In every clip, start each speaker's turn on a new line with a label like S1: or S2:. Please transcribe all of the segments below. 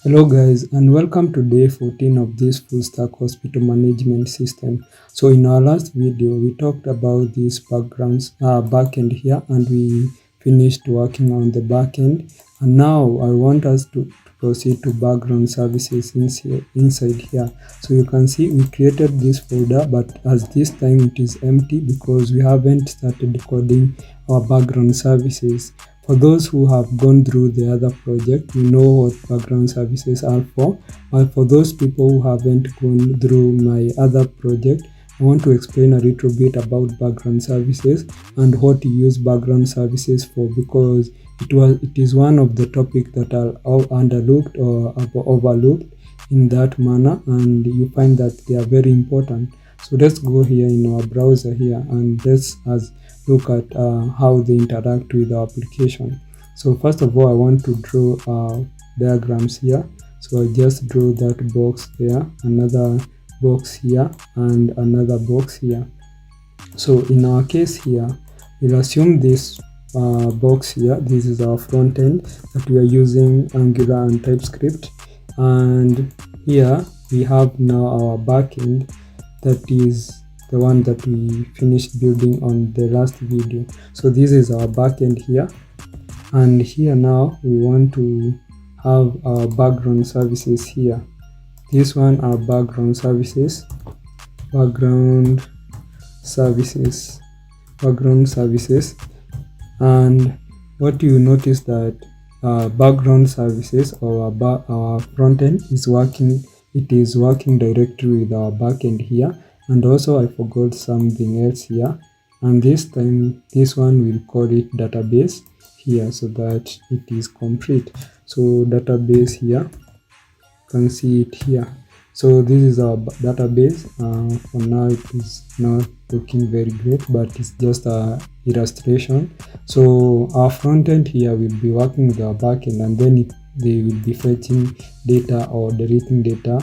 S1: Hello guys, and welcome to day 14 of this full stack hospital management system. So in our last video we talked about these backend here, and we finished working on the backend, and now I want us to proceed to background services inside here. So you can see we created this folder, but as this time it is empty because we haven't started coding our background services. For those who have gone through the other project, you know what background services are for. But for those people who haven't gone through my other project, I want to explain a little bit about background services and what to use background services for, because it is one of the topics that are all underlooked or overlooked in that manner, and you find that they are very important. So let's go here in our browser here, and let's look at how they interact with our application. So first of all, I want to draw diagrams here. So I just draw that box there, another box here, and another box here. So in our case here, we'll assume this box here, this is our front end that we are using Angular and Typescript, and here we have now our backend, that is the one that we finished building on the last video. So this is our backend here, and here now we want to have our background services here. This one are background services, background services, and what you notice that background services or our front end is working. It is working directly with our backend here. And also I forgot something else here, and this time this one will call it database here so that it is complete. So database here, you can see it here. So this is our database. For now it is not looking very great, but it's just a illustration. So our front end here will be working with our backend, and then they will be fetching data or deleting data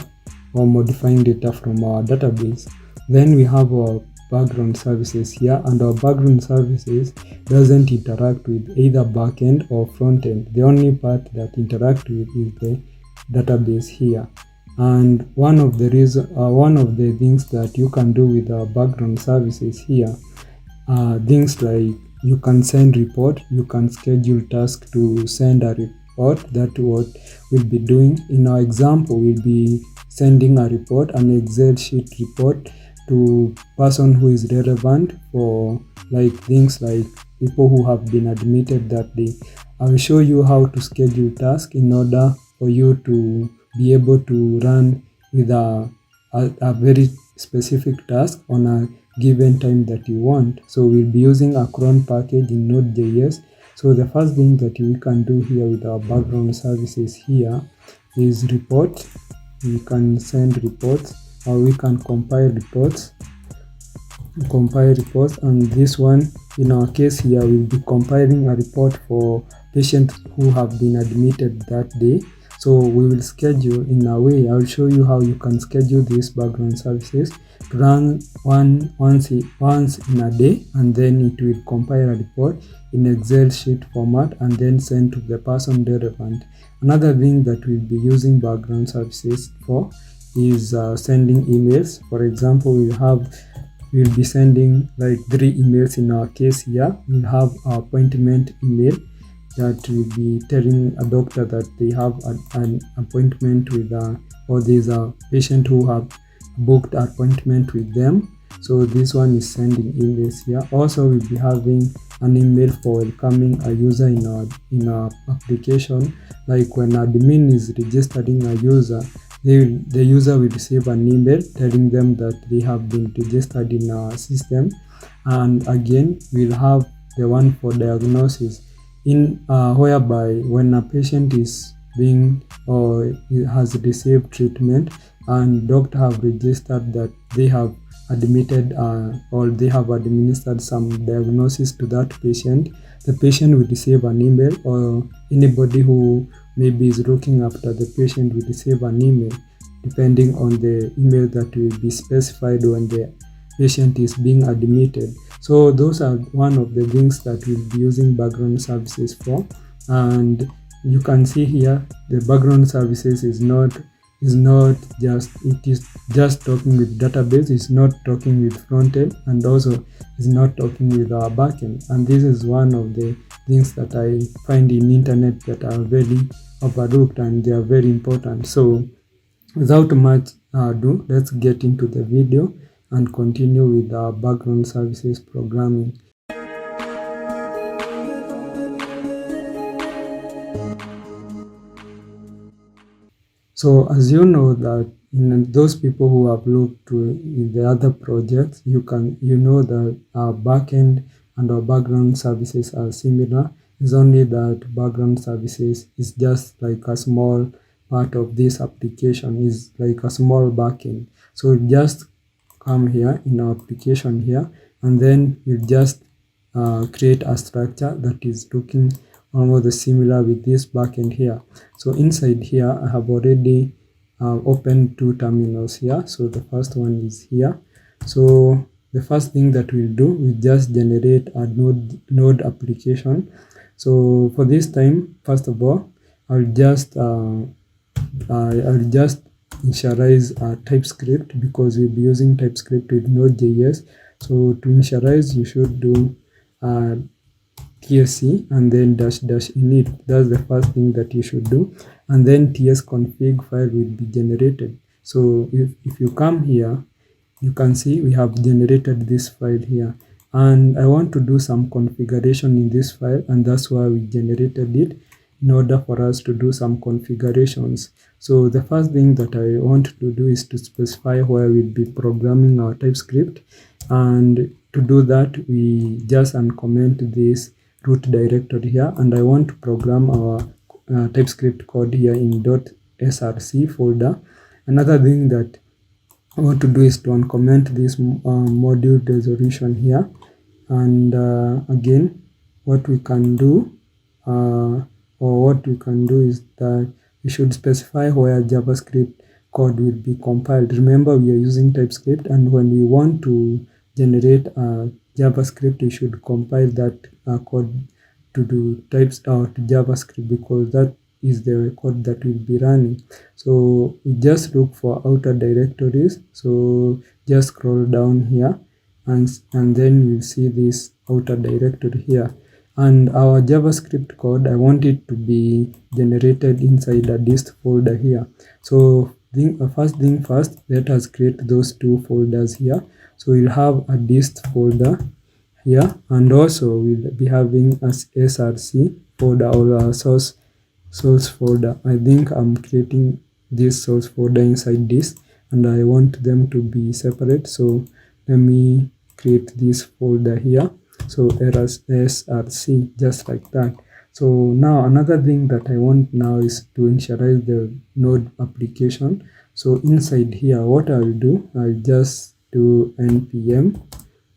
S1: or modifying data from our database. Then we have our background services here, and our background services doesn't interact with either backend or frontend. The only part that interact with is the database here. And one of the things that you can do with our background services here are things like you can send report, you can schedule task to send a report. That what we'll be doing in our example. We'll be sending a report, an Excel sheet report, to person who is relevant for like things like people who have been admitted that day. I will show you how to schedule tasks in order for you to be able to run with a very specific task on a given time that you want. So we'll be using a cron package in Nodejs. So the first thing that we can do here with our background services here is report. We can send reports, or we can compile reports, and this one in our case here will be compiling a report for patients who have been admitted that day. So we will schedule in a way. I'll show you how you can schedule these background services to run once in a day, and then it will compile a report in Excel sheet format and then send to the person relevant. Another thing that we'll be using background services for is sending emails. For example, we'll be sending like 3 emails in our case here. We'll have our appointment email that will be telling a doctor that they have an appointment with or there's a patient who have booked an appointment with them. So this one is sending emails here. Also, we'll be having an email for welcoming a user in our application. Like when admin is registering a user, the user will receive an email telling them that they have been registered in our system. And again, we'll have the one for diagnosis, in whereby when a patient is being or has received treatment and doctor have registered that they have admitted or they have administered some diagnosis to that patient, the patient will receive an email, or anybody who maybe is looking after the patient will receive an email depending on the email that will be specified when the patient is being admitted. So those are one of the things that we'll be using background services for. And you can see here the background services is not just, it is just talking with database, it's not talking with frontend, and also is not talking with our backend. And this is one of the things that I find in internet that are very overlooked, and they are very important. So without much ado, let's get into the video and continue with our background services programming. So as you know that in those people who have looked to the other projects, you know that our backend and our background services are similar. It's only that background services is just like a small part of this application, is like a small backend. So we just come here in our application here, and then you just create a structure that is looking almost similar with this backend here. So inside here, I have already opened two terminals here. So the first one is here. So the first thing that we'll do, we just generate a node application. So for this time, first of all, I'll just initialize Typescript, because we'll be using Typescript with Nodejs. So to initialize, you should do tsc and then -- init. That's the first thing that you should do, and then tsconfig file will be generated. So if you come here, you can see we have generated this file here, and I want to do some configuration in this file, and that's why we generated it, in order for us to do some configurations. So the first thing that I want to do is to specify where we'll be programming our Typescript, and to do that, we just uncomment this root directory here, and I want to program our Typescript code here in .src folder. Another thing that I want to do is to uncomment this module resolution here, and again, what we can do is that we should specify where JavaScript code will be compiled. Remember, we are using Typescript, and when we want to generate JavaScript, we should compile that code to do types to JavaScript, because that is the code that will be running. So we just look for outer directories. So just scroll down here, and then you see this outer directory here. And our JavaScript code, I want it to be generated inside a dist folder here. So first thing first, let us create those two folders here. So we'll have a dist folder here, and also we'll be having a src folder, or a source folder. I think I'm creating this source folder inside this, and I want them to be separate. So let me create this folder here. So src, just like that. So now another thing that I want now is to initialize the node application. So inside here, what I'll do, I'll just do npm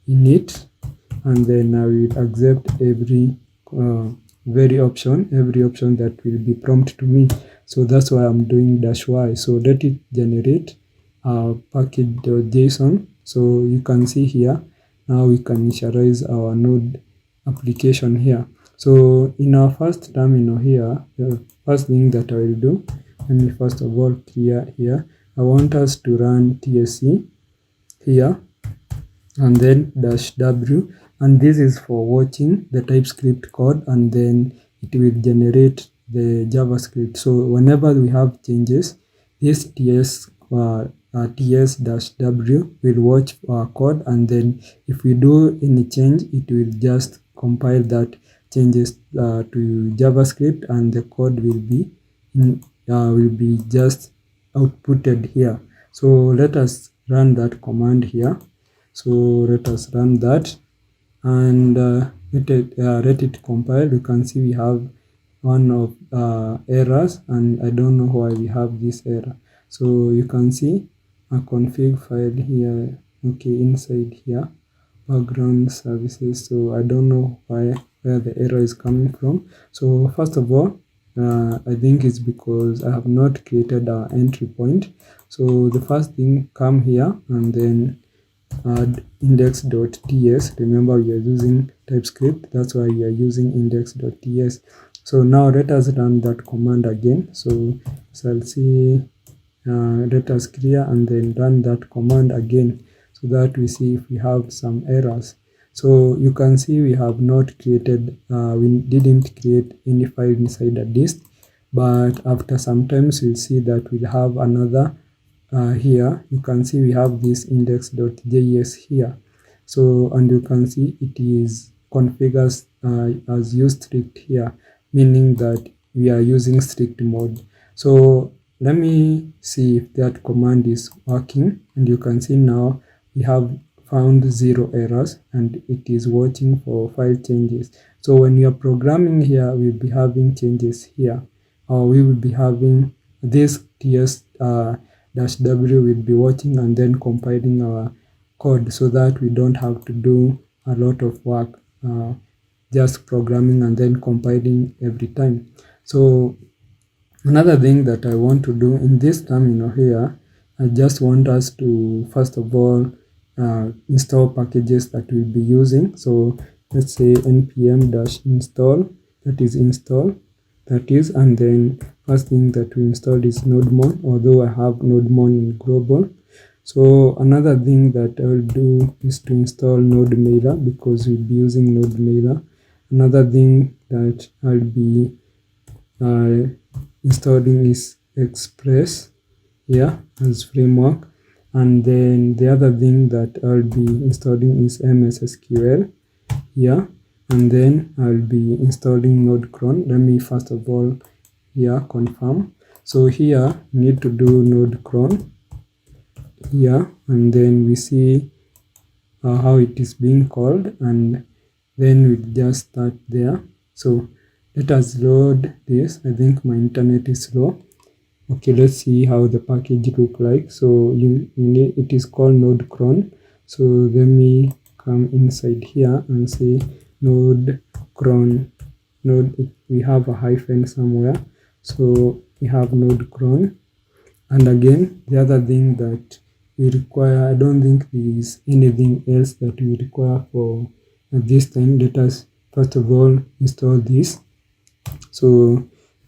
S1: init, and then I will accept every option that will be prompted to me. So that's why I'm doing -y. So let it generate package.json. So you can see here, now we can initialize our node application here. So in our first terminal here, the first thing that I will do, let me first of all clear here. I want us to run tsc here, and then -w, and this is for watching the Typescript code, and then it will generate the JavaScript. So whenever we have changes, this ts-w will watch our code, and then if we do any change, it will just compile that changes to JavaScript, and the code will be just outputted here. So let us run that command here. So let us run that, and let it compile. You can see we have one of errors, and I don't know why we have this error. So you can see a config file here, okay, inside here, background services. So I don't know where the error is coming from. So first of all, I think it's because I have not created an entry point. So the first thing, come here and then add index.ts. Remember, we are using TypeScript, that's why we are using index.ts. So now let us run that command again. So I'll see let us clear and then run that command again, so that we see if we have some errors. So you can see we have not created, we didn't create any file inside the disk, but after some times you'll see that we'll have another here. You can see we have this index.js here. So, and you can see it is configured as use strict here, meaning that we are using strict mode. So let me see if that command is working, and you can see now we have found 0 errors and it is watching for file changes. So when you are programming here, we'll be having changes here, or we will be having this ts -w will be watching and then compiling our code, so that we don't have to do a lot of work just programming and then compiling every time. So another thing that I want to do in this terminal here, I just want us to first of all install packages that we'll be using. So let's say npm-install, that is install, that is, and then first thing that we installed is nodemon, although I have nodemon in global. So another thing that I'll do is to install nodemailer, because we'll be using nodemailer. Another thing that I'll be installing is express here as framework, and then the other thing that I'll be installing is Mssql here, and then I'll be installing node cron. Let me first of all here confirm. So here we need to do node cron here, and then we see how it is being called, and then we just start there. So let us load this. I think my internet is slow. Okay, let's see how the package look like. So you need, it is called node cron. So let me come inside here and say node cron node. We have a hyphen somewhere, so we have node cron. And again, the other thing that we require, I don't think there is anything else that we require for this time. Let us first of all install this. So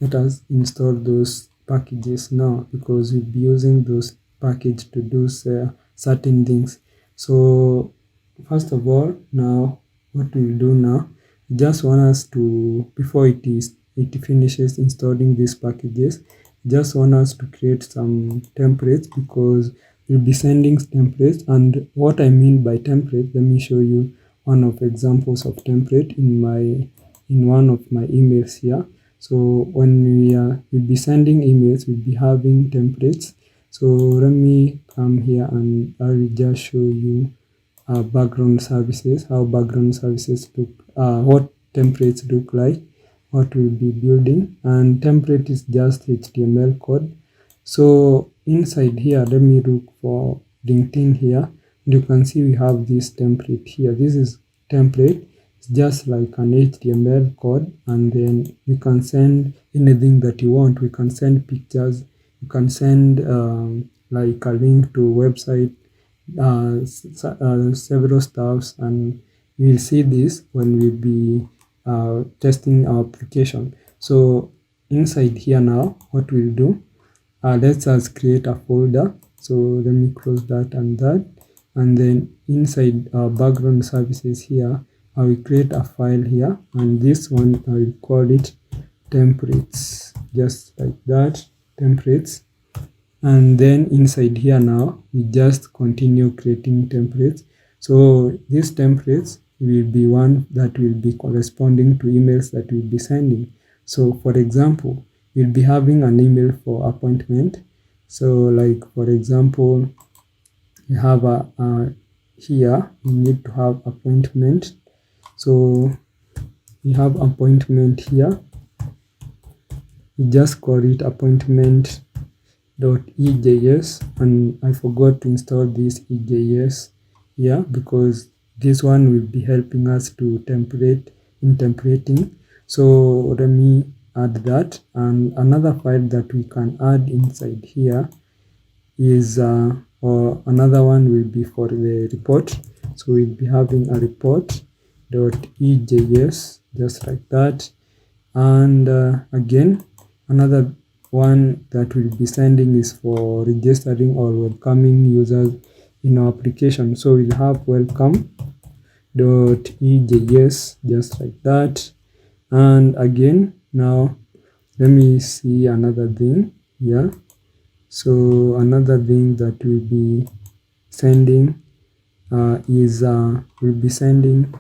S1: let us install those packages now, because we'll be using those packages to do certain things. So first of all, now what we'll do now, just want us to, before it finishes installing these packages, just want us to create some templates, because we'll be sending templates. And what I mean by template, let me show you one of examples of template in one of my emails here. So when we'll be sending emails, we'll be having templates. So let me come here and I will just show you background services, how background services look, what templates look like, what we'll be building. And template is just HTML code. So inside here, let me look for LinkedIn here. And you can see we have this template here. This is template. It's just like an HTML code, and then you can send anything that you want. We can send pictures. You can send like a link to website, several stuffs, and you will see this when we be testing our application. So inside here now, what we'll do, let's us create a folder. So let me close that and that, and then inside our background services here, I will create a file here, and this one I will call it templates, just like that, templates. And then inside here now, we just continue creating templates. So these templates will be one that will be corresponding to emails that we'll be sending. So for example, we'll be having an email for appointment. So like for example, we have here we need to have appointment. So we have appointment here. We just call it appointment.ejs, and I forgot to install this ejs here, because this one will be helping us to template in templating. So let me add that. And another file that we can add inside here is or another one will be for the report. So we'll be having a report.ejs, just like that. And again, another one that we'll be sending is for registering or welcoming users in our application. So we'll have welcome.ejs just like that. And again, now let me see another thing here. So another thing that we'll be sending is we'll be sending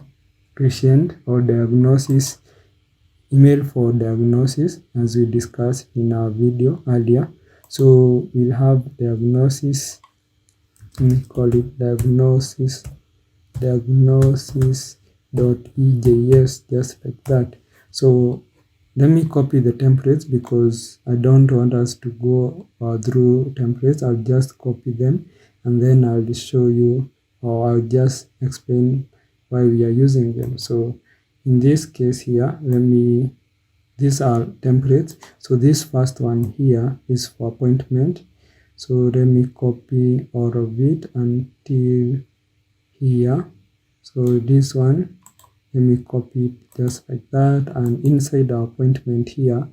S1: patient or diagnosis email for diagnosis, as we discussed in our video earlier. So we'll have diagnosis, call it diagnosis.ejs just like that. So let me copy the templates because I don't want us to go through templates. I'll just copy them and then I'll show you, or I'll just explain why we are using them. So in this case here, these are templates. So this first one here is for appointment. So let me copy all of it until here. So this one, let me copy it just like that, and inside the appointment here,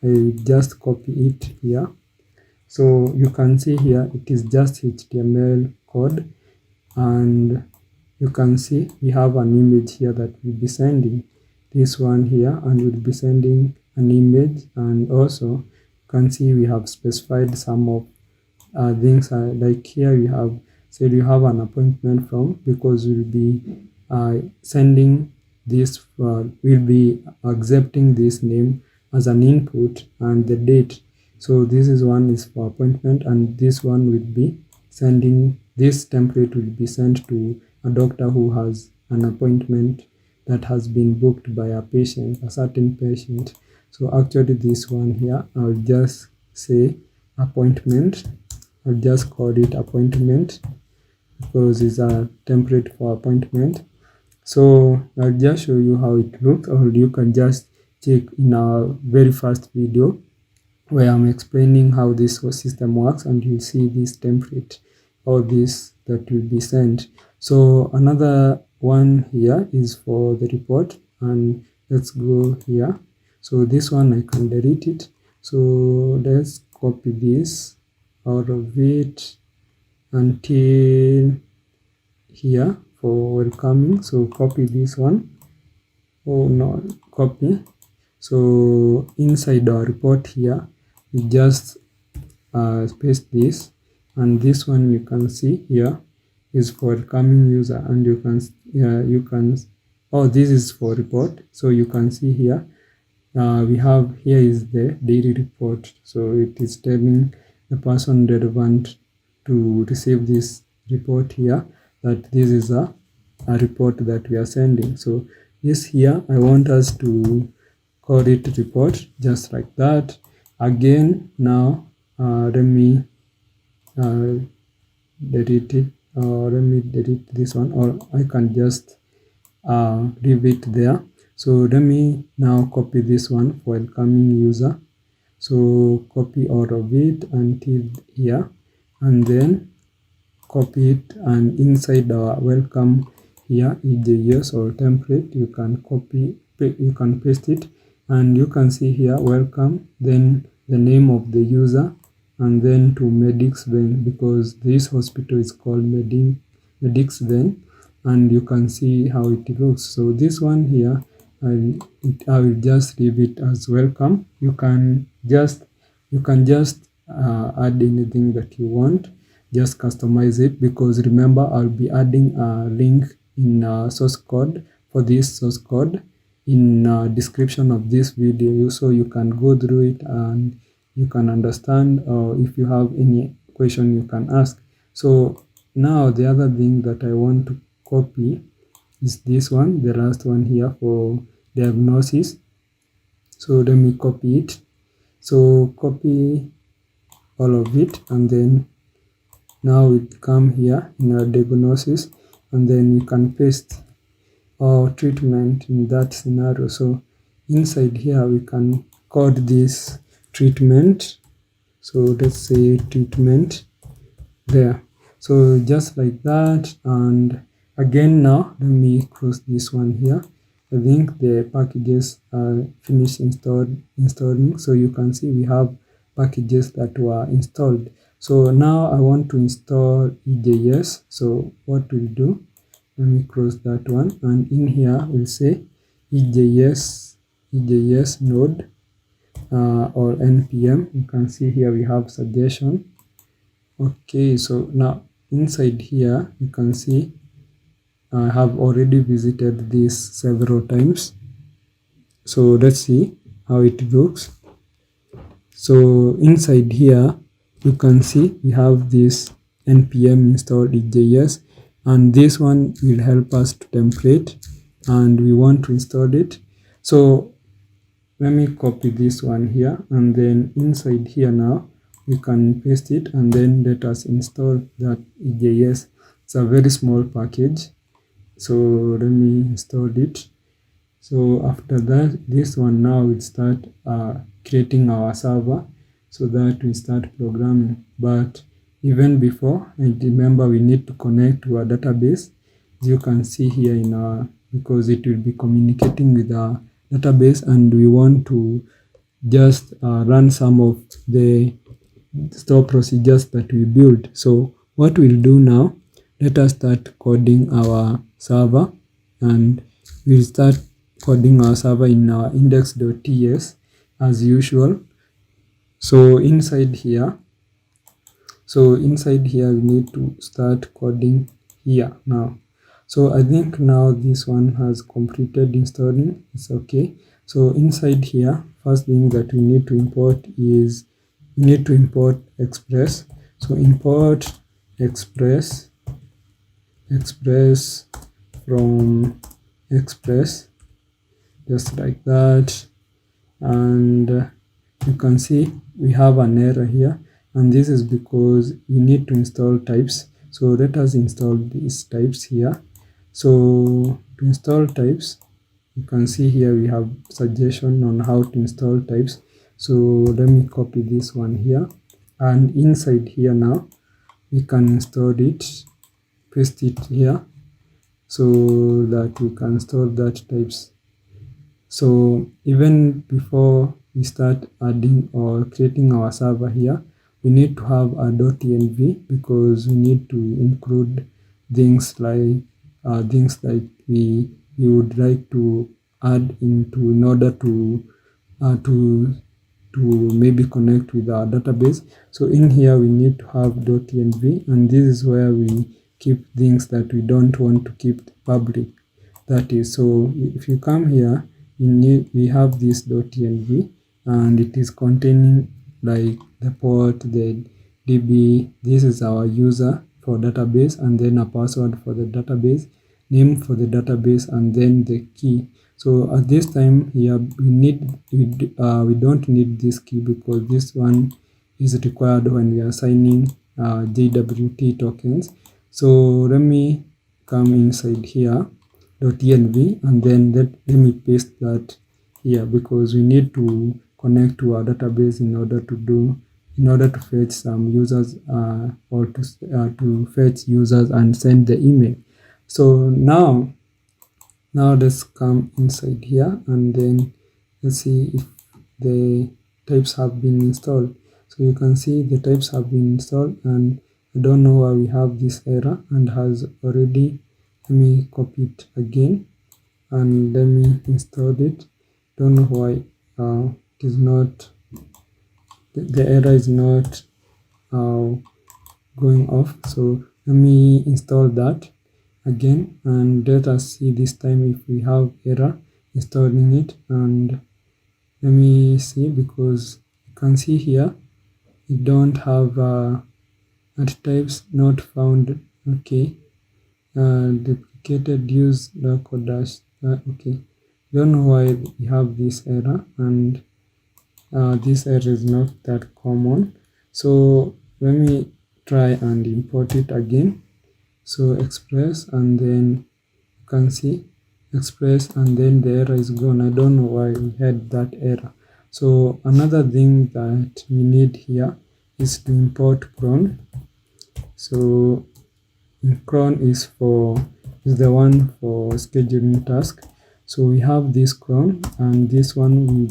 S1: I will just copy it here. So you can see here, it is just HTML code, and you can see we have an image here that we'll be sending. This one here, and we'll be sending an image, and also you can see we have specified some of things like here we have said you have an appointment from, because we'll be sending this, we'll be accepting this name as an input and the date. So this is one is for appointment, and this one will be sending, this template will be sent to a doctor who has an appointment that has been booked by a patient, a certain patient. So actually this one here, I'll just say appointment. I'll just call it appointment because it's a template for appointment. So I'll just show you how it looks, or you can just check in our very first video where I'm explaining how this system works, and you see this template or this that will be sent. So another one here is for the report, and let's go here. So this one I can delete it. So let's copy this out of it until here for welcoming. So copy this one. Oh no, copy. So inside our report here, we just paste this, and this one you can see here is for welcoming user, and you can oh, this is for report. So you can see here we have here is the daily report. So it is telling the person relevant to receive this report here that this is a report that we are sending. So this here, I want us to call it report just like that. Again, now let me delete it, or let me delete this one, or I can just leave it there. So let me now copy this one for welcoming user. So copy all of it until here, and then copy it, and inside our welcome here EJS or template, you can paste it, and you can see here welcome, then the name of the user, and then to Mssql, because this hospital is called Mssql, and you can see how it looks. So this one here, I will just leave it as welcome. You can just add anything that you want, just customize it, because remember I'll be adding a link in source code for this source code in description of this video, so you can go through it and you can understand, or if you have any question you can ask. So now the other thing that I want to copy is this one, the last one here for diagnosis. So let me copy it. So copy all of it, and then now we come here in our diagnosis, and then we can paste our treatment in that scenario. So inside here we can code this treatment. So let's say treatment there. So just like that. And again, now let me close this one here. I think the packages are finished installing. So you can see we have packages that were installed. So now I want to install EJS. So what we'll do, let me close that one, and in here we'll say EJS node or npm. You can see here we have suggestion. Okay, so now inside here you can see I have already visited this several times. So let's see how it looks. So inside here you can see we have this npm install EJS, and this one will help us to template, and we want to install it. So let me copy this one here, and then inside here now we can paste it, and then let us install that EJS. It's a very small package, so let me install it. So after that, this one now will start creating our server so that we start programming. But even before, I remember we need to connect to our database, as you can see here in our, because it will be communicating with our database, and we want to just run some of the store procedures that we build. So what we'll do now, let us start coding our server, and we'll start coding our server in our index.ts as usual. So inside here we need to start coding here now. So I think now this one has completed installing. It's okay. So inside here, first thing that we need to import is we need to import express. So import express from express, just like that. And you can see we have an error here, and this is because we need to install types. So let us install these types here. So to install types, you can see here we have suggestion on how to install types. So let me copy this one here, and inside here now we can install it, paste it here so that we can install that types. So even before we start adding or creating our server here, we need to have a .env, because we need to include things like we would like to add into in order to maybe connect with our database. So in here we need to have .env, and this is where we keep things that we don't want to keep public. That is, so if you come here, we have this .env, and it is containing like the port, the db, this is our user for database, and then a password for the database, name for the database, and then the key. So at this time here we don't need this key, because this one is required when we are signing JWT tokens. So let me come inside here .env, and then let me paste that here, because we need to connect to our database in order to fetch some users or to fetch users and send the email. So now let's come inside here, and then let's see if the types have been installed. So you can see the types have been installed, and I don't know why we have this error, and has already. Let me copy it again, and let me install it. Don't know why it is not, the error is not going off. So let me install that again, and let us see this time if we have error installing it. And let me see, because you can see here we don't have at types not found. Okay, duplicated use local dash. Okay, don't know why we have this error, and this error is not that common. So let me try and import it again. So express, and then you can see express, and then the error is gone. I don't know why we had that error. So another thing that we need here is to import cron. So cron is the one for scheduling task. So we have this cron, and this one will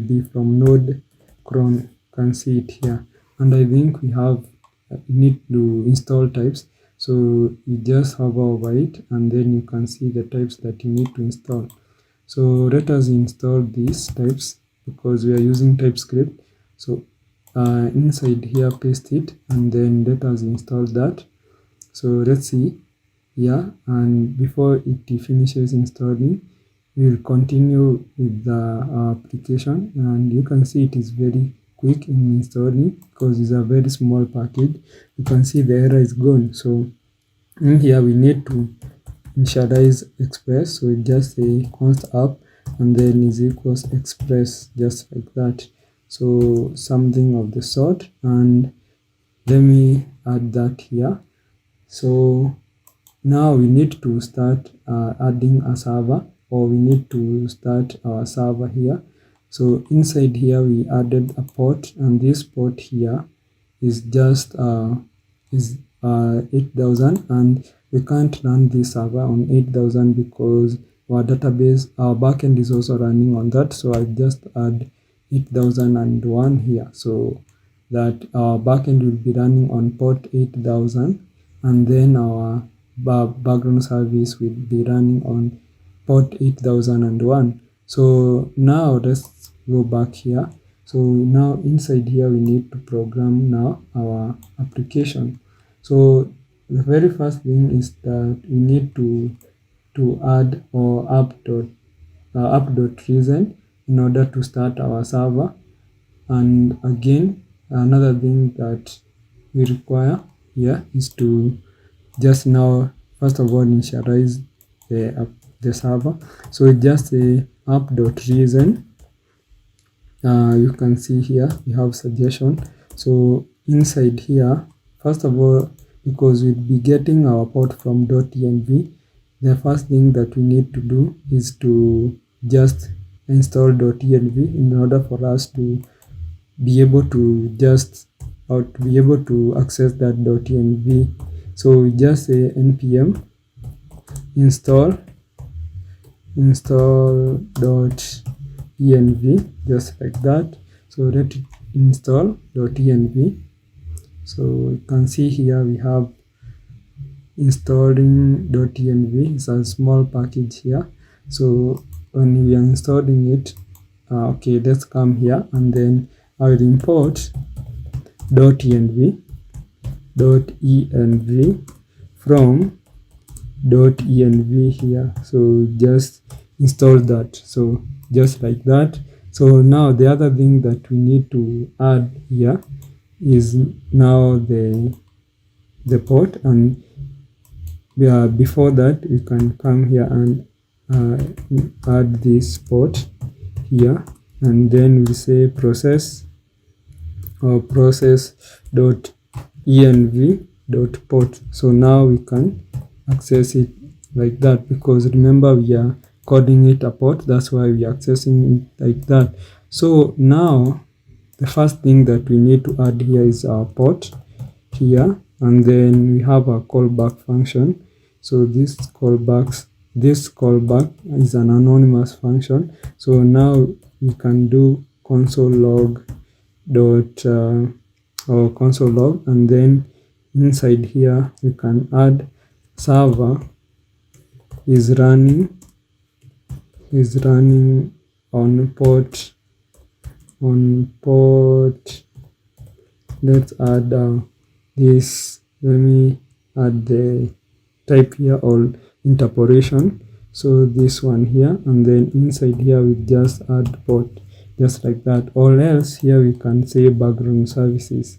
S1: be from node cron. You can see it here. And I think we need to install types. So you just hover over it, and then you can see the types that you need to install. So let us install these types because we are using Typescript. So inside here, paste it, and then let us install that. So let's see. Yeah, and before it finishes installing, we will continue with the application, and you can see it is very quick in installing because it's a very small package. You can see the error is gone. So in here we need to initialize express, so just say const app and then is equals express, just like that. So something of the sort, and let me add that here. So now we need to start adding a server, or we need to start our server here. So inside here we added a port, and this port here is just 8000, and we can't run this server on 8000 because our database, our backend is also running on that. So I just add 8001 here, so that our backend will be running on port 8000, and then our background service will be running on port 8001. So now let's go back here. So now inside here we need to program now our application. So the very first thing is that we need to add or app.reason in order to start our server. And again, another thing that we require here is to just now first of all initialize the server. So just a app.reason. You can see here we have suggestion. So inside here, first of all, because we'll be getting our port from .env, the first thing that we need to do is to just install .env in order for us to be able to access that .env. So we just say npm install .env, just like that. So let it install .env. So you can see here we have installing .env. It's a small package here. So when we are installing it, okay, let's come here, and then I will import .env from .env here. So just install that, so just like that. So now the other thing that we need to add here is now the port, and before that we can come here and add this port here, and then we say process or process.env.port. So now we can access it like that, because remember we are calling it a port, that's why we are accessing it like that. So now the first thing that we need to add here is our port here, and then we have a callback function. So this callback is an anonymous function. So now we can do console log console log, and then inside here we can add server is running on port. Let's add this. Let me add the type here, or interpolation. So this one here, and then inside here we just add port, just like that. Or else here we can say background services,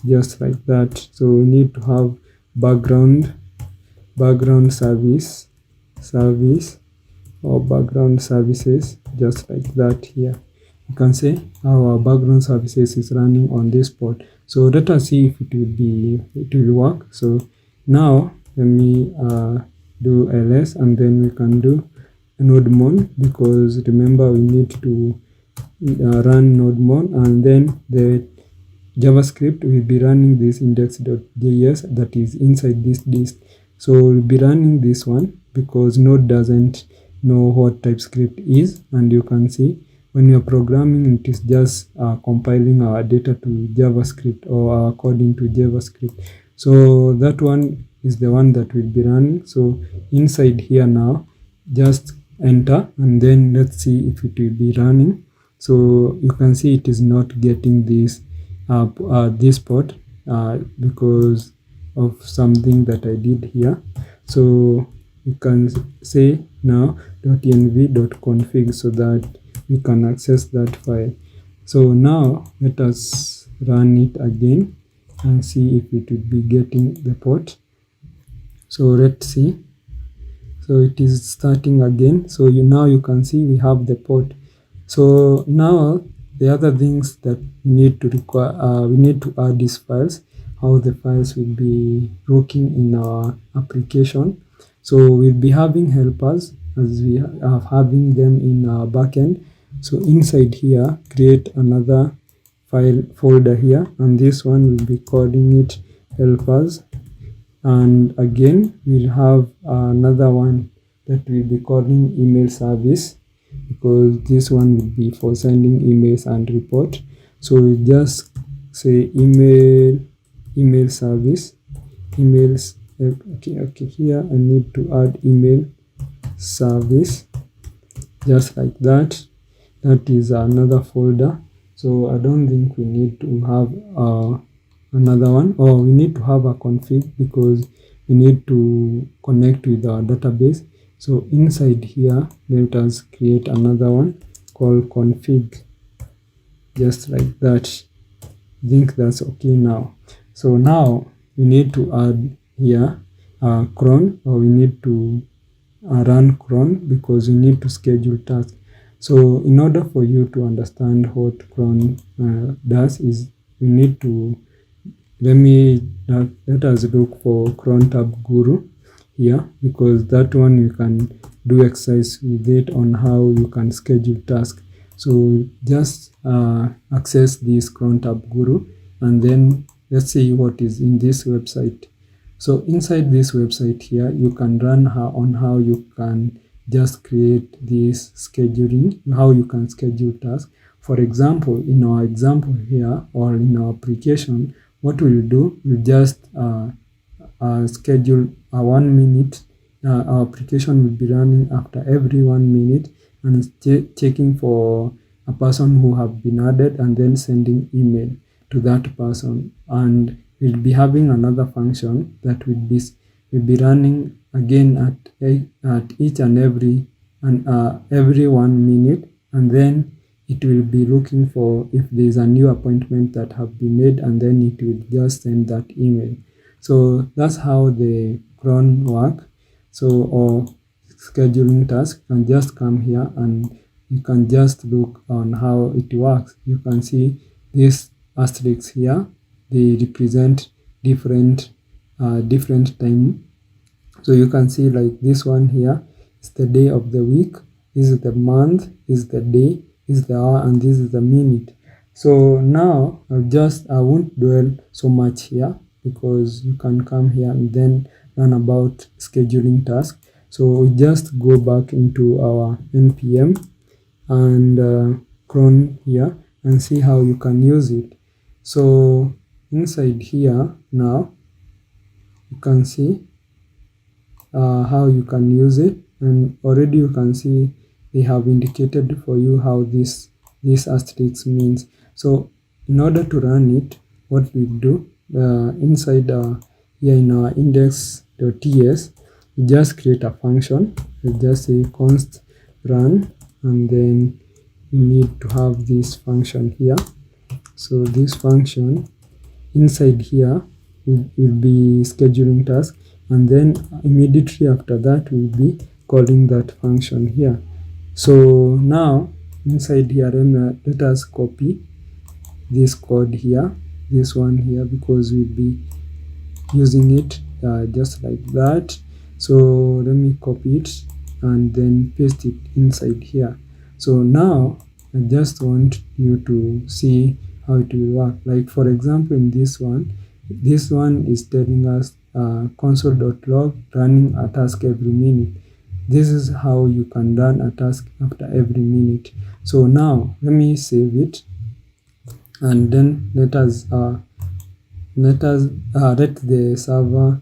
S1: just like that. So we need to have background service or background services, just like that. Here you can say our background services is running on this port. So let us see if it will work. So now let me do ls, and then we can do nodemon, because remember we need to run nodemon, and then the JavaScript will be running this index.js that is inside this list. So we'll be running this one because Node doesn't know what TypeScript is. And you can see when you're programming, it is just compiling our data to JavaScript or our coding to JavaScript. So that one is the one that will be running. So inside here now, just enter and then let's see if it will be running. So you can see it is not getting this this port because of something that I did here. So you can say now .env.config so that we can access that file. So now let us run it again and see if it will be getting the port. So let's see. So it is starting again. So now you can see we have the port. So now the other things that we need to require, we need to add these files, how the files will be working in our application. So we'll be having helpers as we are having them in our backend. So inside here, create another file folder here, and this one will be calling it helpers. And again, we'll have another one that we'll be calling email service, because this one will be for sending emails and report. So we just say email service, emails. Okay, here I need to add email service, just like that. That is another folder. So I don't think we need to have another one, or we need to have a config because we need to connect with our database. So inside here, let us create another one called config, just like that. I think that's okay now. So now we need to add here cron, or we need to run cron because we need to schedule tasks. So in order for you to understand what cron does, is we need to let us look for cron tab guru here, because that one you can do exercise with it on how you can schedule tasks. So just access this cron tab guru, and then let's see what is in this website. So inside this website here, you can run on how you can just create this scheduling, how you can schedule tasks. For example, in our example here, or in our application, what we'll do, we'll just schedule a 1 minute. Our application will be running after every 1 minute and checking for a person who have been added and then sending email to that person. And we'll be having another function that will be running again at each and every 1 minute, and then it will be looking for if there is a new appointment that have been made, and then it will just send that email. So that's how the cron work. So, or scheduling task, can just come here and you can just look on how it works. You can see these asterisks here, they represent different time. So you can see like this one here is the day of the week, this is the month, is the day, is the hour, and this is the minute. So now I won't dwell so much here, because you can come here and then learn about scheduling tasks. So we just go back into our npm and cron here and see how you can use it. So inside here now, you can see how you can use it, and already you can see they have indicated for you how this asterisk means. So in order to run it, what we do inside here in our index.ts, we just create a function. We just say const run, and then you need to have this function here. So this function inside here will be scheduling task, and then immediately after that we'll be calling that function here. So now inside here, let us copy this code here, this one here, because we'll be using it just like that. So let me copy it and then paste it inside here. So now I just want you to see how it will work. Like for example, in this one is telling us console.log running a task every minute. this is how you can run a task after every minute. So now let me save it, and then let the server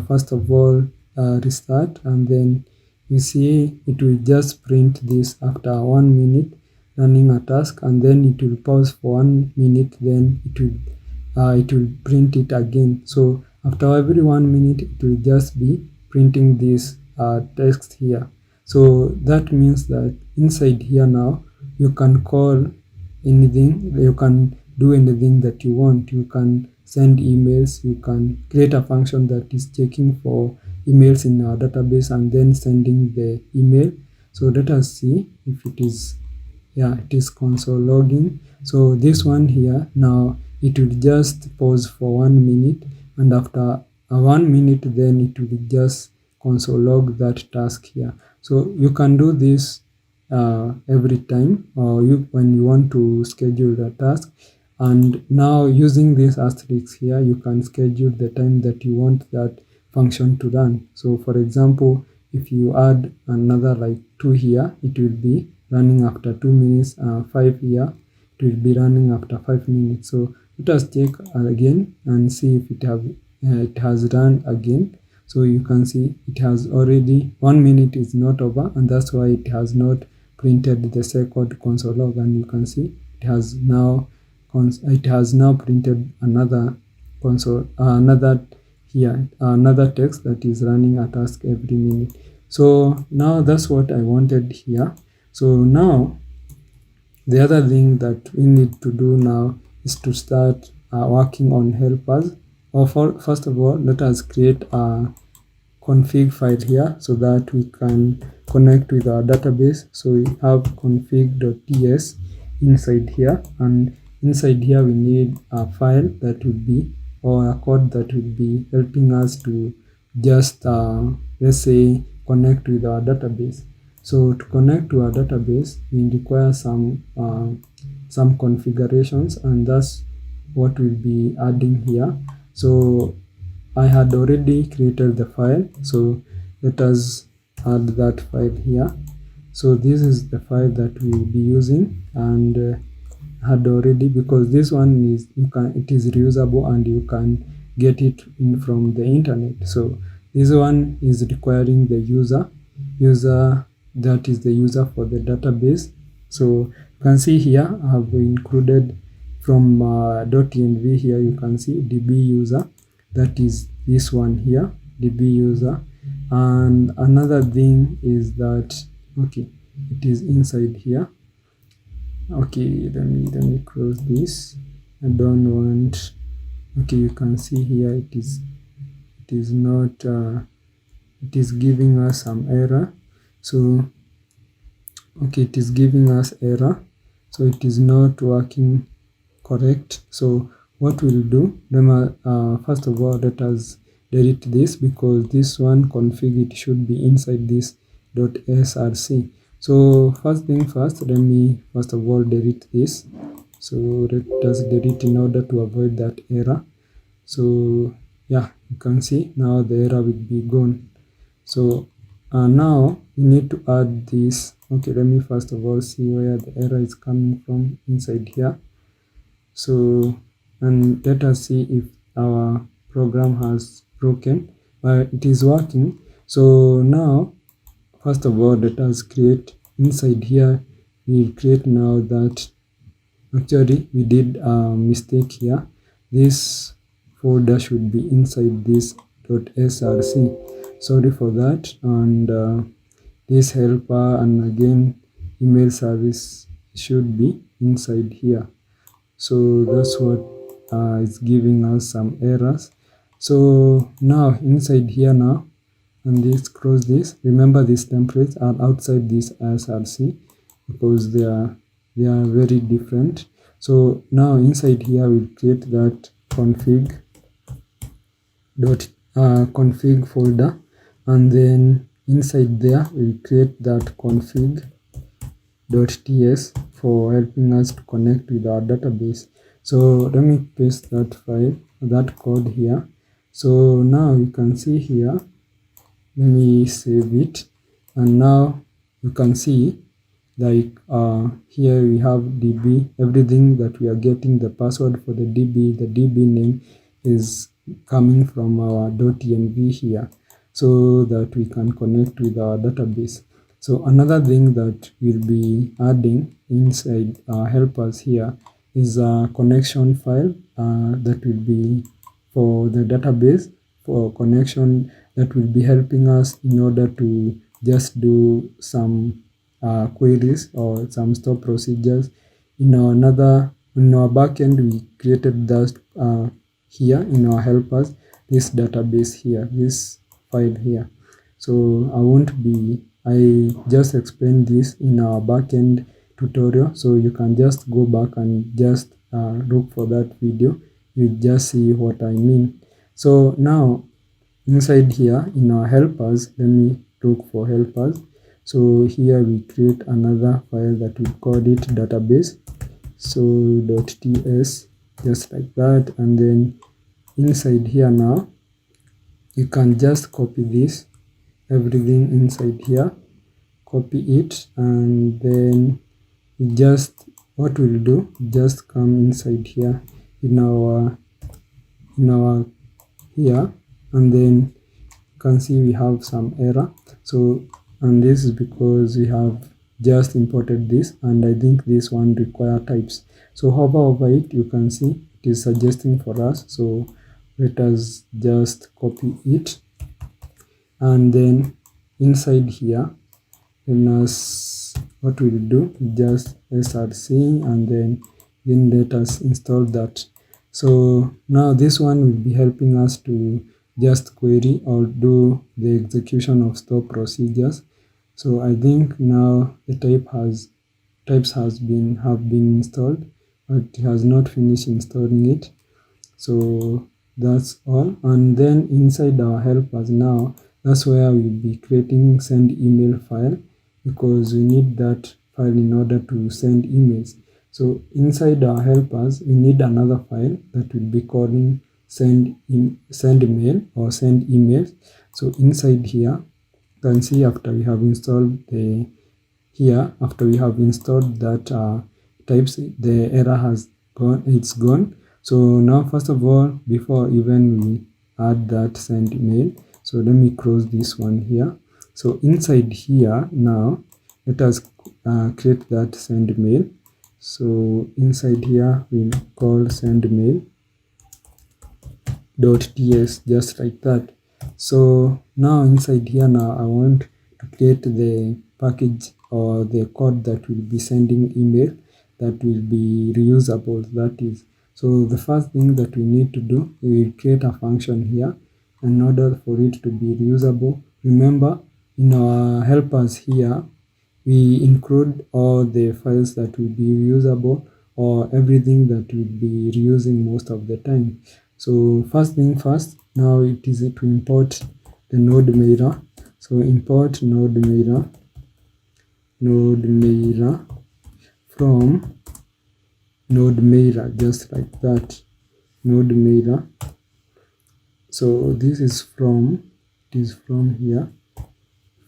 S1: first of all restart, and then you see it will just print this after 1 minute running a task, and then it will pause for 1 minute, then it will print it again. So after every 1 minute it will just be printing this text here. So that means that inside here now you can call anything, you can do anything that you want. You can send emails, you can create a function that is checking for emails in our database and then sending the email. So let us see if it is, yeah, it is console logging. So this one here now, it will just pause for 1 minute, and after 1 minute then it will just console log that task here. So you can do this every time, or when you want to schedule the task. And now using this asterisk here, you can schedule the time that you want that function to run. So for example, if you add another like 2 here, it will be running after 2 minutes. 5 here, it will be running after 5 minutes. So let us check again and see if it has run again. So you can see it has already 1 minute is not over, and that's why it has not printed the second console log. And you can see it has now printed another console, another text that is running a task every minute. So now that's what I wanted here. So now the other thing that we need to do now is to start working on helpers. First of all, let us create a config file here so that we can connect with our database. So we have config.ts inside here, and inside here we need a file that would be, or a code that would be helping us to just let's say connect with our database. So to connect to our database, we require some configurations, and that's what we'll be adding here. So I had already created the file, so let us add that file here. So this is the file that we will be using, and had already, because this one is it is reusable and you can get it from the internet. So this one is requiring the user that is the user for the database. So you can see here I have included from .env here, you can see db user, that is this one here, db user. And another thing is that, okay, it is inside here. Okay, let me close this. I don't want, okay, you can see here it is not it is giving us some error. So okay, it is giving us error, so it is not working correct. So what we'll do, first of all, let us delete this, because this one config, it should be inside this .src. So first thing first, let me first of all delete this. So let us delete in order to avoid that error. So yeah, you can see now the error will be gone. So now you need to add this. Okay, let me first of all see where the error is coming from inside here. So, and let us see if our program has broken, but it is working. So now, first of all, let us create inside here. We'll create now that actually we did a mistake here. This folder should be inside this .src. Sorry for that. And this helper and again email service should be inside here. So that's what is giving us some errors. So now inside here now, and this close this. Remember, these templates are outside this src because they are very different. So now inside here we'll create that config folder, and then inside there we'll create that config.ts for helping us to connect with our database. So let me paste that file, that code here. So now you can see here, let me save it. and now you can see like here we have db, everything that we are getting, the password for the db name is coming from our .env here, so that we can connect with our database. So another thing that we'll be adding inside helpers here is a connection file that will be for the database, for connection, that will be helping us in order to just do some queries or some store procedures. In our backend, we created that here in our helpers, this database here, this file here. So I just explained this in our backend tutorial, so you can just go back and just look for that video. You just see what I mean. So now inside here in our helpers, let me look for helpers. So here we create another file that we call it database, so .ts, just like that. And then inside here now you can just copy this, everything inside here, copy it, and then we just, what we'll do, just come inside here in our here, and then you can see we have some error. So, and this is because we have just imported this, and I think this one require types. So hover over it, you can see it is suggesting for us. So let us just copy it, and then inside here, then as what we'll do, just src, and then let us install that. So now this one will be helping us to just query or do the execution of store procedures. So I think now the types have been installed, but it has not finished installing it. So that's all. And then inside our helpers now, that's where we'll be creating send email file, because we need that file in order to send emails. So inside our helpers, we need another file that will be calling send mail or send emails. So inside here, you can see after we have installed after we have installed that types, the error has gone, it's gone. So now first of all, before even we add that send email, so let me close this one here. So inside here now, let us create that send mail. So inside here we'll call send mail .ts, just like that. So now inside here now I want to create the package or the code that will be sending email that will be reusable, that is. So the first thing that we need to do, we will create a function here in order for it to be reusable. Remember, in our helpers here, we include all the files that will be reusable or everything that will be reusing most of the time. So first thing first, now it is to import the node mirror. So import node mirror from node mirror, just like that, node mirror. So this is from, it is from here,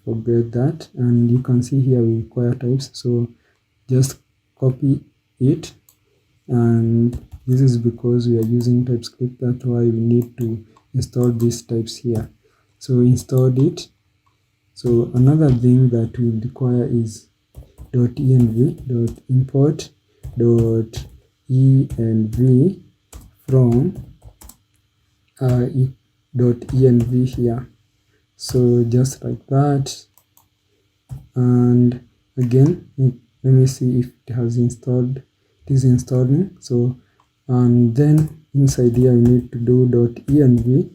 S1: forget that. And you can see here we require types, so just copy it, and this is because we are using Typescript, that's why we need to install these types here. So installed it. So another thing that we require is .env.import .env from .env here. So just like that. And again, let me see if it has installed. It is installing. So, and then inside here we need to do .env.config,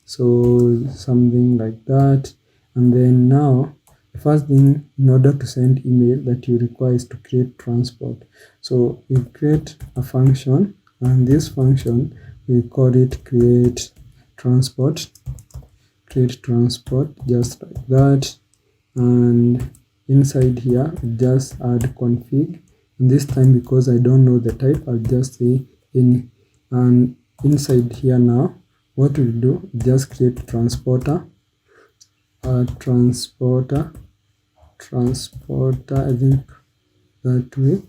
S1: so something like that. And then now the first thing, in order to send email, that you require is to create transport. So we create a function, and this function we call it create transport, just like that. And inside here just add config, and this time because I don't know the type, I'll just say any. And inside here now, what we'll do, just create transporter, transporter, I think that way.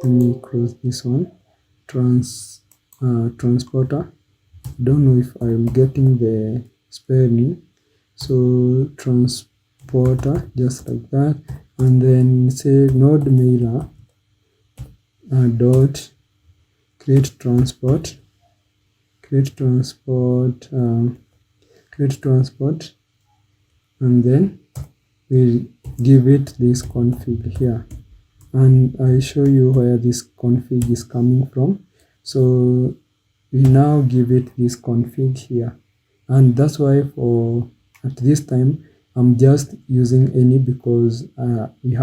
S1: Let me close this one. Transporter. Don't know if I'm getting the spelling. So transporter, just like that, and then say node mailer dot create transport, and then we give it this config here, and I show you where this config is coming from. So we now give it this config here, and that's why for at this time I'm just using any, because we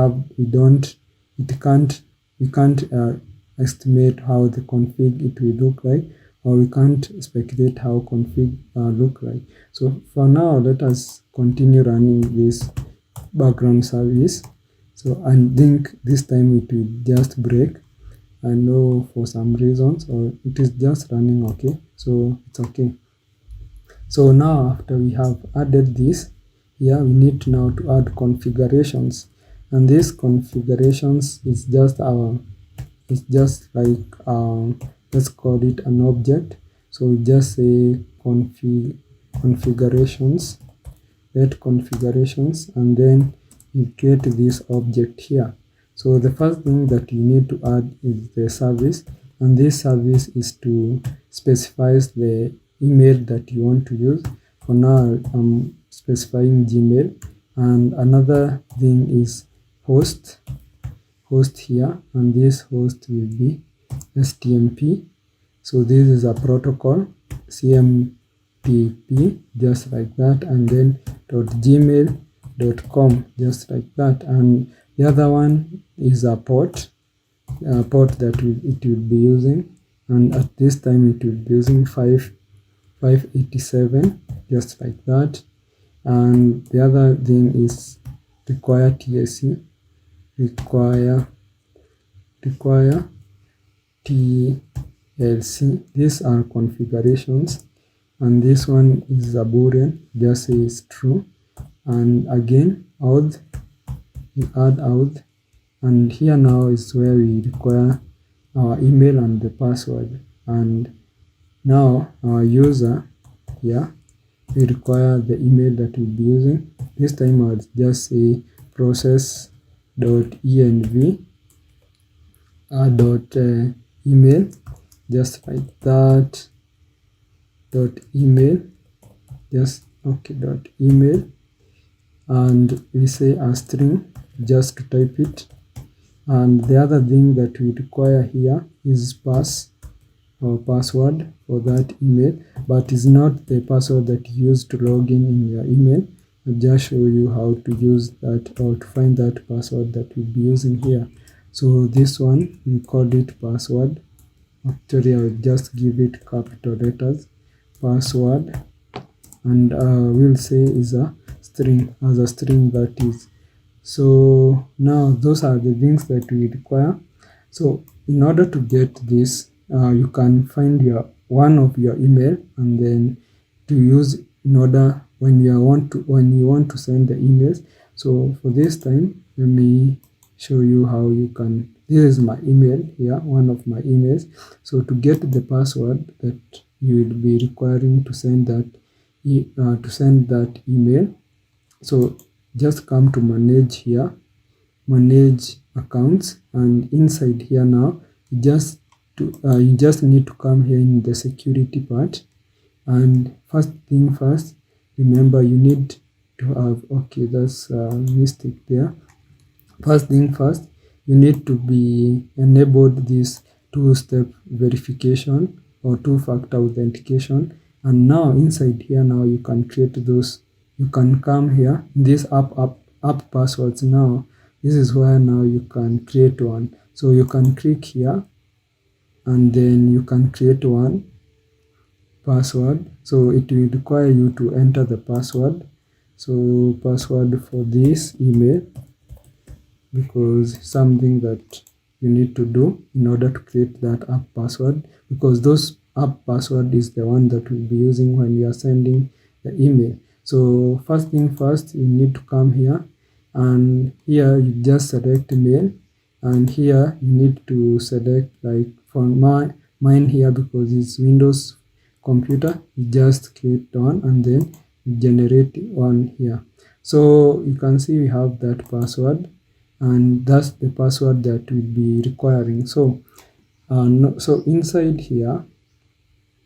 S1: can't estimate how the config it will look like, or we can't speculate how config look like. So for now, let us continue running this background service. So I think this time it will just break. I know for some reasons, or it is just running okay, so it's okay. So now after we have added this here, we need now to add configurations, and this configurations is just like let's call it an object. So we just say configurations, let configurations, and then you create this object here. So the first thing that you need to add is the service, and this service is to specify the email that you want to use. For now, I'm specifying Gmail, and another thing is host here, and this host will be STMP. So this is a protocol, CMPP, just like that, and then .gmail.com, just like that. And the other one is a port that it will be using, and at this time it will be using 587, just like that. And the other thing is require TLC, require TLC. These are configurations, and this one is a boolean, just says true. And again, auth, we add auth, and here now is where we require our email and the password. And now our user here, we require the email that we'll be using. This time I'll just say process.env email, just like that, .email, just okay, .email, and we say a string just to type it. And the other thing that we require here is password for that email, but it's not the password that you use to log in your email. I'll just show you how to use that, or to find that password that we'll be using here. So this one, we call it password. Actually, I'll just give it capital letters, password, and we'll say is a string, as a string that is. So now those are the things that we require. So in order to get this, you can find one of your email, and then to use in order when you want to send the emails. So for this time, let me show you how you can. This is my email here, one of my emails. So to get the password that you will be requiring to send that email, so just come to manage here, manage accounts, and inside here now you just need to come here in the security part. And first thing first, remember you need to have, okay, that's a mistake there. First thing first, you need to be enabled this two-step verification or two-factor authentication. And now inside here now you can create those. You can come here, this app passwords. Now this is where now you can create one. So you can click here, and then you can create one password. So it will require you to enter the password. So password for this email, because something that you need to do in order to create that app password, because those app password is the one that we'll be using when you are sending the email. So first thing first, you need to come here, and here you just select mail, and here you need to select, like for mine here, because it's Windows computer, you just click on and then generate one here. So you can see we have that password, and that's the password that we'll be requiring. So so inside here,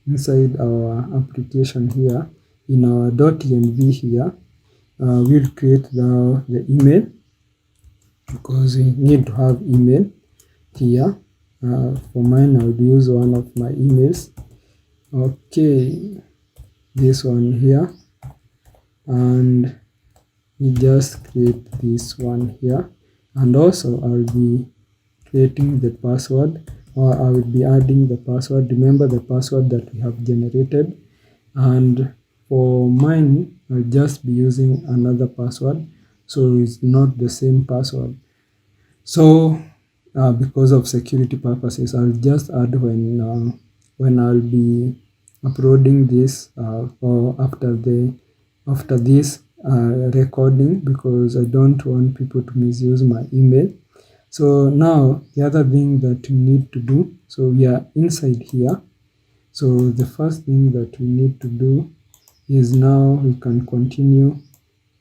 S1: inside our application here, in our .env here, we'll create the email, because we need to have email here. For mine, I'll use one of my emails. Okay, this one here, and we just create this one here, and also I'll be creating the password, or I will be adding the password. Remember the password that we have generated, and for mine I'll just be using another password, so it's not the same password. So because of security purposes, I'll just add when I'll be uploading this, or after this recording, because I don't want people to misuse my email. So now the other thing that we need to do, so we are inside here. So the first thing that we need to do is, now we can continue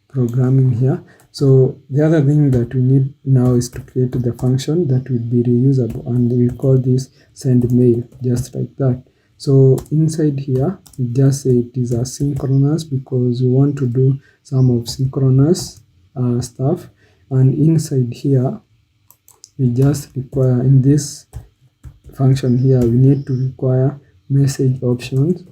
S1: programming here. So the other thing that we need now is to create the function that will be reusable, and we call this send mail, just like that. So inside here, we just say it is asynchronous, because we want to do some of synchronous stuff. And inside here, we just require, in this function here, we need to require message options,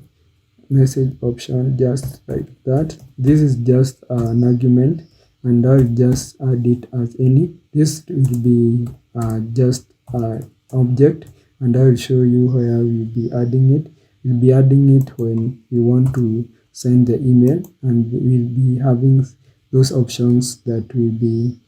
S1: just like that. This is just an argument, and I'll just add it as any. This will be just object, and I will show you where we'll be adding it. We'll be adding it when you want to send the email, and we'll be having those options that will be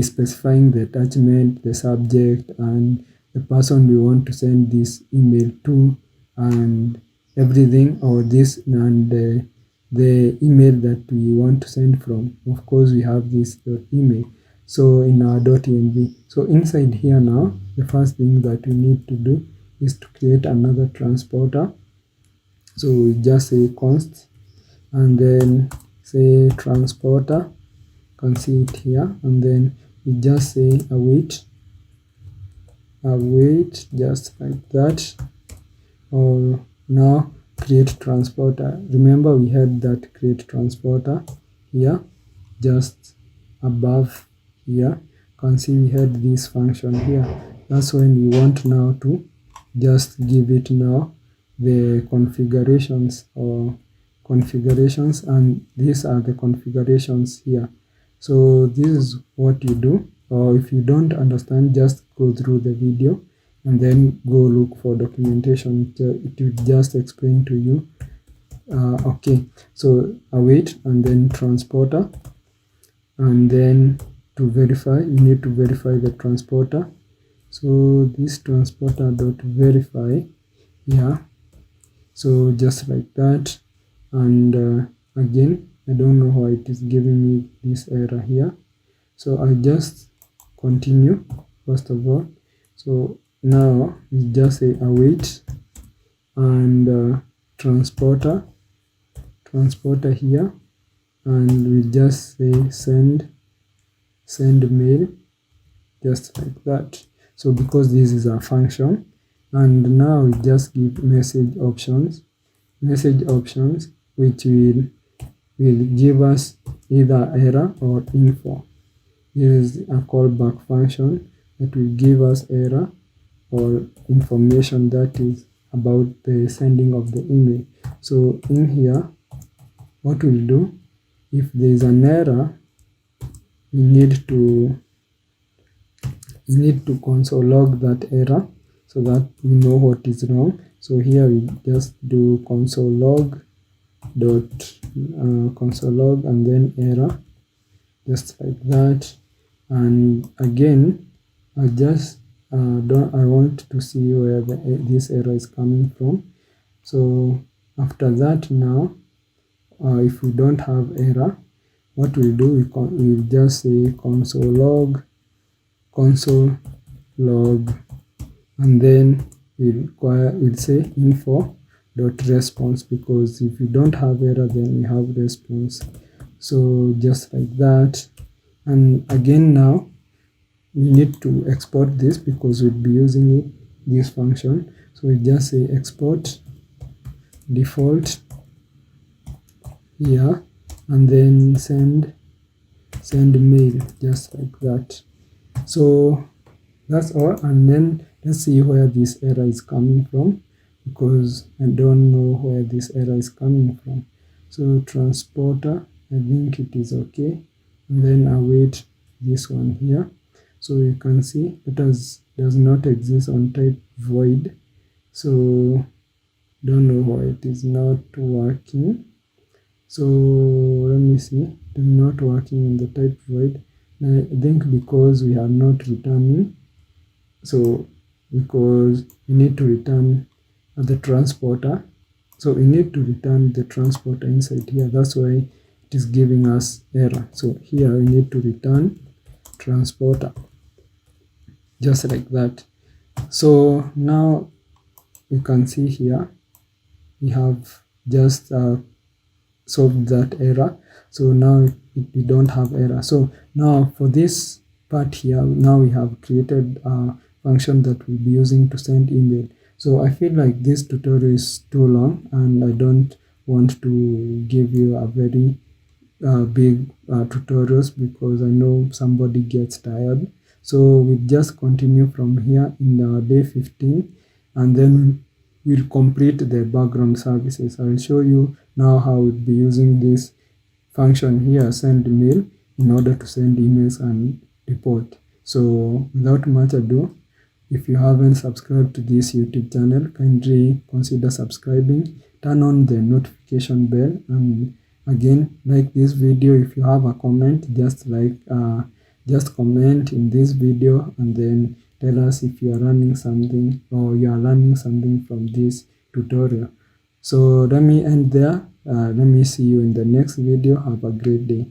S1: specifying the attachment, the subject, and the person we want to send this email to, and everything, or this, and the email that we want to send from. Of course, we have this email, so in our .env. So inside here now, the first thing that we need to do is to create another transporter. So we just say const, and then say transporter, you can see it here, and then we just say await, just like that. Or now create transporter. Remember, we had that create transporter here, just above here. You can see we had this function here. That's when we want now to just give it now the configurations, and these are the configurations here. So this is what you do, or if you don't understand, just go through the video and then go look for documentation. It will just explain to you. Okay, so await, and then transporter, and then to verify, you need to verify the transporter. So this transporter dot verify, yeah, so just like that. And again, I don't know why it is giving me this error here, so I just continue first of all. So now we just say await, and transporter here, and we just say send mail, just like that. So because this is a function, and now we just give message options, which will give us either error or info. This is a callback function that will give us error or information that is about the sending of the email. So in here, what we'll do, if there is an error, we need to console log that error, so that we know what is wrong. So here we just do console log and then error, just like that. And again, I just I want to see where this error is coming from. So after that, now if we don't have error, what we'll do, we'll just say console log, and then we'll say info.response, because if you don't have error, then we have response. So just like that. And again, now we need to export this because we'll be using this function. So we just say export default here, and then send mail, just like that. So that's all. And then let's see where this error is coming from, because I don't know where this error is coming from. So transporter, I think it is okay, and then await this one here. So you can see it does not exist on type void, so don't know why it is not working. So let me see, it is not working in the type void. I think because we are not returning, so because we need to return the transporter, so we need to return the transporter inside here, that's why it is giving us error. So here we need to return transporter, just like that. So now you can see here we have just solved that error. So now we don't have error. So now for this part here, now we have created a function that we'll be using to send email. So I feel like this tutorial is too long, and I don't want to give you a very big tutorials, because I know somebody gets tired. So we'll just continue from here in day 15, and then we'll complete the background services. I'll show you now how we'll be using this function here, send mail, in order to send emails and report. So without much ado, if you haven't subscribed to this YouTube channel, kindly consider subscribing, turn on the notification bell, and again, like this video. If you have a comment, just comment in this video, and then tell us if you are learning something, or you are learning something from this tutorial. So let me end there. Let me see you in the next video. Have a great day.